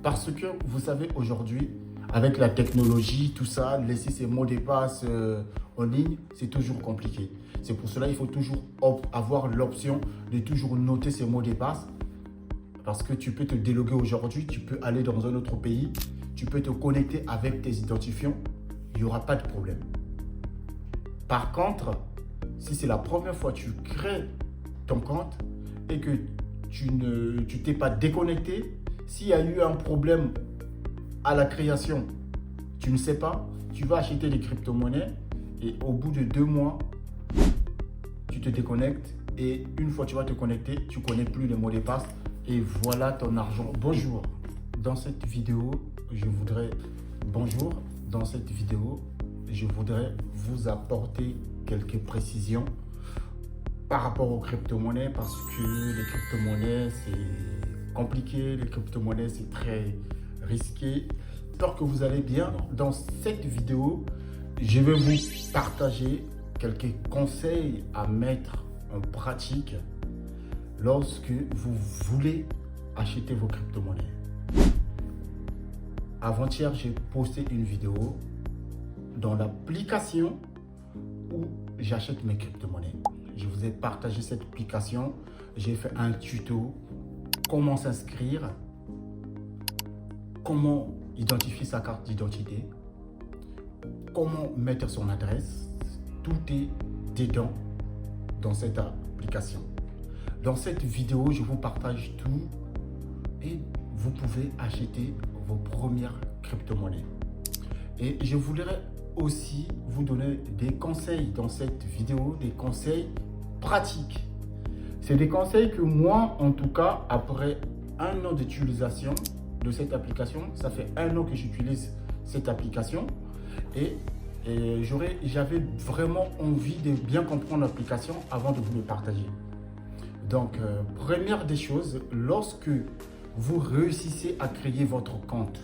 Parce que vous savez, aujourd'hui, avec la technologie, tout ça, laisser ses mots de passe en ligne, c'est toujours compliqué. C'est pour cela qu'il faut toujours avoir l'option de toujours noter ses mots de passe. Parce que tu peux te déloguer aujourd'hui, tu peux aller dans un autre pays, tu peux te connecter avec tes identifiants, il n'y aura pas de problème. Par contre, si c'est la première fois que tu crées ton compte et que tu t'es pas déconnecté, s'il y a eu un problème à la création, tu ne sais pas, tu vas acheter des crypto-monnaies et au bout de 2 mois, tu te déconnectes et une fois que tu vas te connecter, tu ne connais plus les mots de passe et voilà ton argent. Bonjour, dans cette vidéo, je voudrais vous apporter quelques précisions par rapport aux crypto-monnaies parce que les crypto-monnaies, c'est compliqué, les crypto-monnaies, c'est très risqué. J'espère que vous allez bien. Dans cette vidéo, je vais vous partager quelques conseils à mettre en pratique lorsque vous voulez acheter vos crypto-monnaies. Avant-hier, j'ai posté une vidéo dans l'application où j'achète mes crypto-monnaies. Je vous ai partagé cette application. J'ai fait un tuto. Comment s'inscrire, comment identifier sa carte d'identité, comment mettre son adresse. Tout est dedans dans cette application. Dans cette vidéo, je vous partage tout et vous pouvez acheter vos premières crypto-monnaies. Et je voudrais aussi vous donner des conseils dans cette vidéo, des conseils pratiques. C'est des conseils que moi, en tout cas, après 1 an d'utilisation de cette application, ça fait 1 an que j'utilise cette application et j'avais vraiment envie de bien comprendre l'application avant de vous le partager. Donc, première des choses, lorsque vous réussissez à créer votre compte,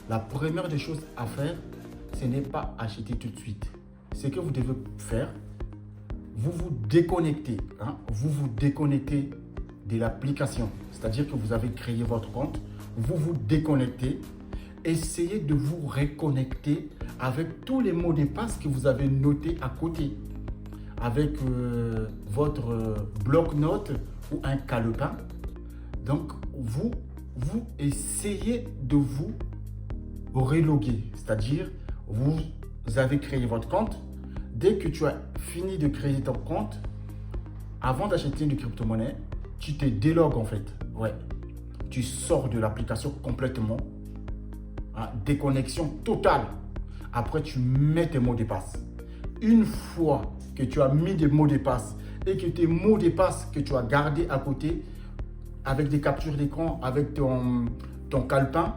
la première des choses à faire, ce n'est pas acheter tout de suite. Ce que vous devez faire, vous vous déconnectez de l'application. C'est-à-dire que vous avez créé votre compte, vous vous déconnectez, essayez de vous reconnecter avec tous les mots de passe que vous avez notés à côté, avec votre bloc-notes ou un calepin. Donc, vous essayez de vous reloguer, c'est-à-dire vous avez créé votre compte. Dès que tu as fini de créer ton compte, avant d'acheter une crypto-monnaie, tu te délogues en fait. Ouais. Tu sors de l'application complètement. Déconnexion totale. Après, tu mets tes mots de passe. Une fois que tu as mis des mots de passe et que tes mots de passe que tu as gardés à côté, avec des captures d'écran, avec ton calepin,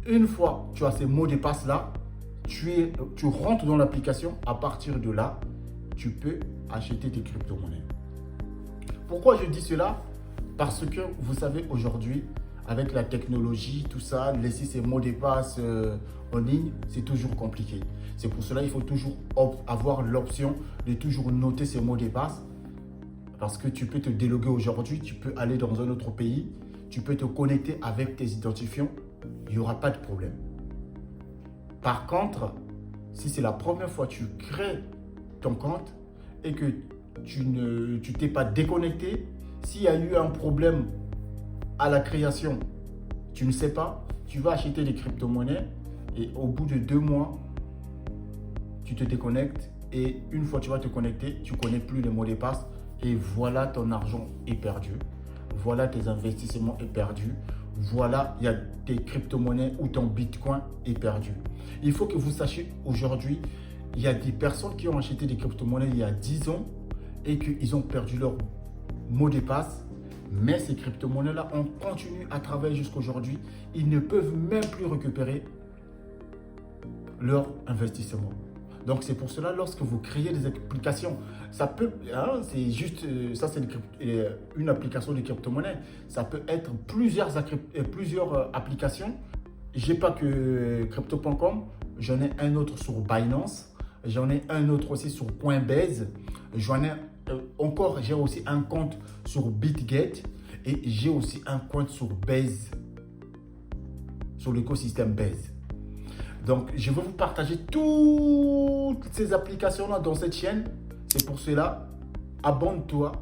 une fois que tu as ces mots de passe là, tu rentres dans l'application. À partir de là, tu peux acheter tes crypto-monnaies. Pourquoi je dis cela? Parce que vous savez, aujourd'hui, avec la technologie, tout ça, laisser ses mots de passe en ligne, c'est toujours compliqué. C'est pour cela qu'il faut toujours avoir l'option de toujours noter ses mots de passe. Parce que tu peux te déloguer aujourd'hui, tu peux aller dans un autre pays, tu peux te connecter avec tes identifiants, il n'y aura pas de problème. Par contre, si c'est la première fois que tu crées ton compte et que tu t'es pas déconnecté, s'il y a eu un problème à la création, tu ne sais pas, tu vas acheter des crypto-monnaies et au bout de 2 mois, tu te déconnectes et une fois que tu vas te connecter, tu ne connais plus les mots de passe et voilà, ton argent est perdu. Voilà, tes investissements est perdu. Voilà, il y a tes crypto-monnaies ou ton bitcoin est perdu. Il faut que vous sachiez aujourd'hui, il y a des personnes qui ont acheté des crypto-monnaies il y a 10 ans et qu'ils ont perdu leur mot de passe. Mais ces crypto-monnaies-là, on continue à travailler jusqu'à aujourd'hui. Ils ne peuvent même plus récupérer leur investissement. Donc, c'est pour cela, lorsque vous créez des applications, ça peut, c'est juste, ça c'est une application de crypto-monnaie. Ça peut être plusieurs applications. Je n'ai pas que crypto.com, j'en ai un autre sur Binance, j'en ai un autre aussi sur Coinbase, j'en ai encore, j'ai aussi un compte sur BitGet Et j'ai aussi un compte sur Base, sur l'écosystème Base. Donc, je vais vous partager toutes ces applications-là dans cette chaîne. C'est pour cela, abonne-toi,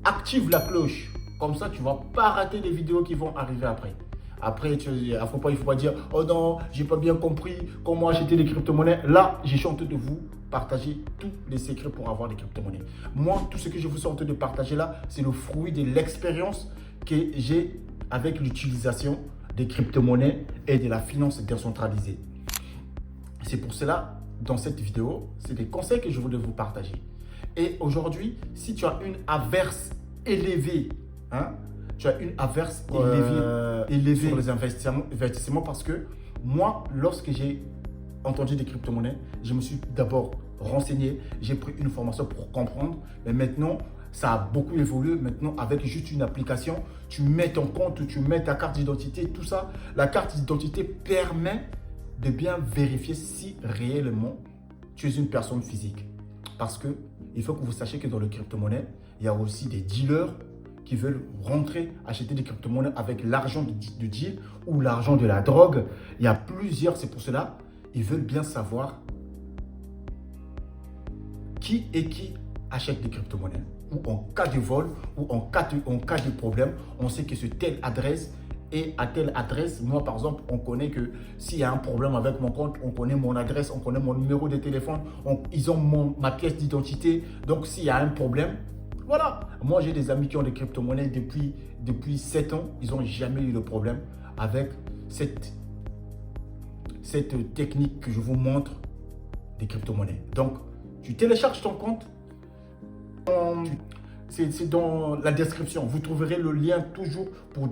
active la cloche. Comme ça, tu ne vas pas rater les vidéos qui vont arriver après. Après, il ne faut pas dire « Oh non, j'ai pas bien compris comment acheter des crypto-monnaies. » Là, j'ai chanté de vous partager tous les secrets pour avoir des crypto-monnaies. Moi, tout ce que je vous suis en train de partager là, c'est le fruit de l'expérience que j'ai avec l'utilisation des crypto-monnaies et de la finance décentralisée. C'est pour cela, dans cette vidéo, c'est des conseils que je voulais vous partager. Et aujourd'hui, si tu as une averse élevée, tu as une averse élevée sur les investissements parce que moi, lorsque j'ai entendu des crypto-monnaies, je me suis d'abord renseigné, j'ai pris une formation pour comprendre, mais maintenant, ça a beaucoup évolué. Maintenant, avec juste une application, tu mets ton compte, tu mets ta carte d'identité, tout ça. La carte d'identité permet de bien vérifier si réellement tu es une personne physique. Parce que il faut que vous sachiez que dans le crypto-monnaie, il y a aussi des dealers qui veulent rentrer, acheter des crypto-monnaies avec l'argent de deal ou l'argent de la drogue. Il y a plusieurs, c'est pour cela, ils veulent bien savoir qui achète des crypto-monnaies. Ou en cas de vol, ou en cas de problème, on sait que c'est telle adresse. Et à telle adresse, moi par exemple, on connaît que s'il y a un problème avec mon compte, on connaît mon adresse, on connaît mon numéro de téléphone, ils ont ma pièce d'identité. Donc s'il y a un problème, voilà. Moi j'ai des amis qui ont des crypto-monnaies depuis 7 ans, ils n'ont jamais eu de problème avec cette technique que je vous montre des crypto-monnaies. Donc tu télécharges ton compte. C'est dans la description. Vous trouverez le lien toujours pour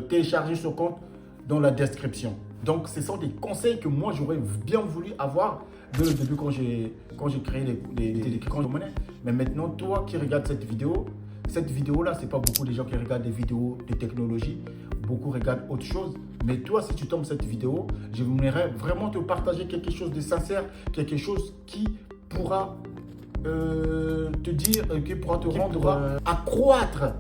télécharger ce compte dans la description. Donc, ce sont des conseils que moi, j'aurais bien voulu avoir dès le début quand j'ai créé les crypto-monnaies. Mais maintenant, toi qui regardes cette vidéo-là, ce n'est pas beaucoup de gens qui regardent des vidéos de technologie. Beaucoup regardent autre chose. Mais toi, si tu tombes cette vidéo, j'aimerais vraiment te partager quelque chose de sincère, quelque chose qui pourra qui pourra te rendre accroître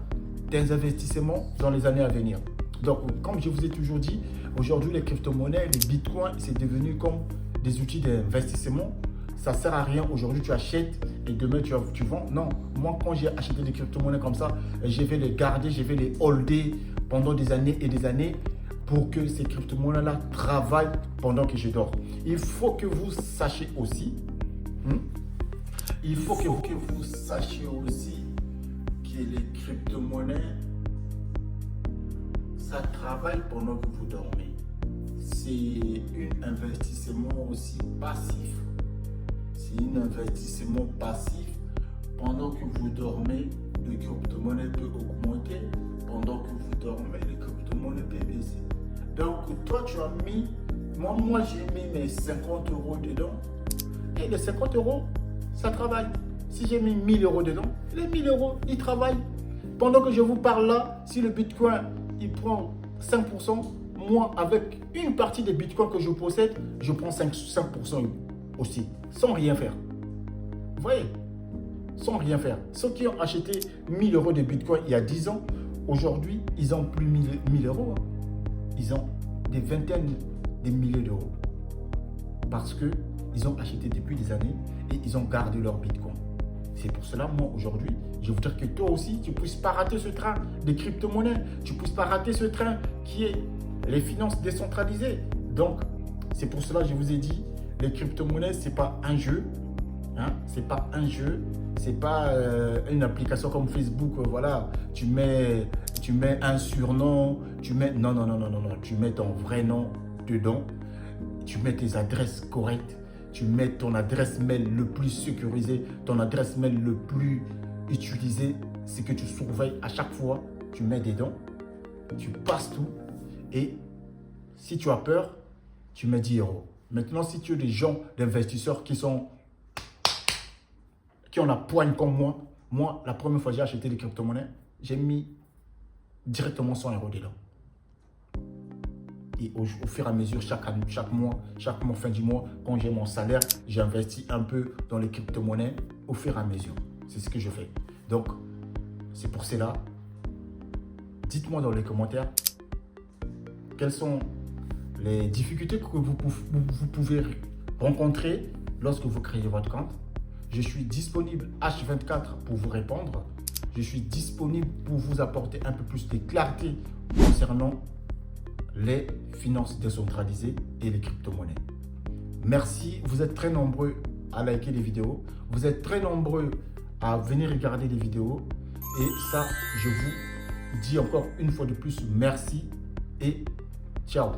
tes investissements dans les années à venir. Donc, comme je vous ai toujours dit, aujourd'hui, les crypto-monnaies, les bitcoins, c'est devenu comme des outils d'investissement. Ça ne sert à rien. Aujourd'hui, tu achètes et demain, tu vends. Non, moi, quand j'ai acheté des crypto-monnaies comme ça, je vais les garder, je vais les holder pendant des années et des années pour que ces crypto-monnaies-là travaillent pendant que je dors. Il faut que vous sachiez aussi, il faut que vous sachiez aussi que les crypto-monnaies, ça travaille pendant que vous dormez. C'est un investissement aussi passif. C'est un investissement passif. Pendant que vous dormez, le crypto-monnaie peut augmenter. Pendant que vous dormez, le crypto-monnaie peut baisser. Donc, toi, tu as mis, moi j'ai mis mes 50 € dedans. Et les 50 €, ça travaille. Si j'ai mis 1000 € dedans, les 1000 €, ils travaillent. Pendant que je vous parle là, si le Bitcoin, il prend 5%, moi, avec une partie des Bitcoins que je possède, je prends 5% aussi, sans rien faire. Vous voyez? Sans rien faire. Ceux qui ont acheté 1000 € de Bitcoin il y a 10 ans, aujourd'hui, ils n'ont plus 1000 €. Ils ont des vingtaines de milliers d'euros. Parce qu'ils ont acheté depuis des années et ils ont gardé leur Bitcoin. C'est pour cela, moi, aujourd'hui, je voudrais que toi aussi, tu ne puisses pas rater ce train des crypto-monnaies. Tu ne puisses pas rater ce train qui est les finances décentralisées. Donc, c'est pour cela que je vous ai dit, les crypto-monnaies, ce n'est pas un jeu. Ce n'est pas un jeu. Ce n'est pas une application comme Facebook. Voilà, tu mets un surnom. Non. Tu mets ton vrai nom dedans. Tu mets tes adresses correctes. Tu mets ton adresse mail le plus sécurisé, ton adresse mail le plus utilisé, c'est que tu surveilles à chaque fois, tu mets dedans, tu passes tout et si tu as peur, tu mets 10 €. Maintenant, si tu as des gens, d'investisseurs qui ont la poigne comme moi, la première fois que j'ai acheté des crypto-monnaies, j'ai mis directement 100 € dedans. Et au fur et à mesure, chaque mois, fin du mois, quand j'ai mon salaire, j'investis un peu dans les crypto-monnaies au fur et à mesure. C'est ce que je fais. Donc, c'est pour cela, dites-moi dans les commentaires quelles sont les difficultés que vous pouvez rencontrer lorsque vous créez votre compte. Je suis disponible H24 pour vous répondre. Je suis disponible pour vous apporter un peu plus de clarté concernant les finances décentralisées et les crypto-monnaies. Merci, vous êtes très nombreux à liker les vidéos. Vous êtes très nombreux à venir regarder les vidéos. Et ça, je vous dis encore une fois de plus merci et ciao.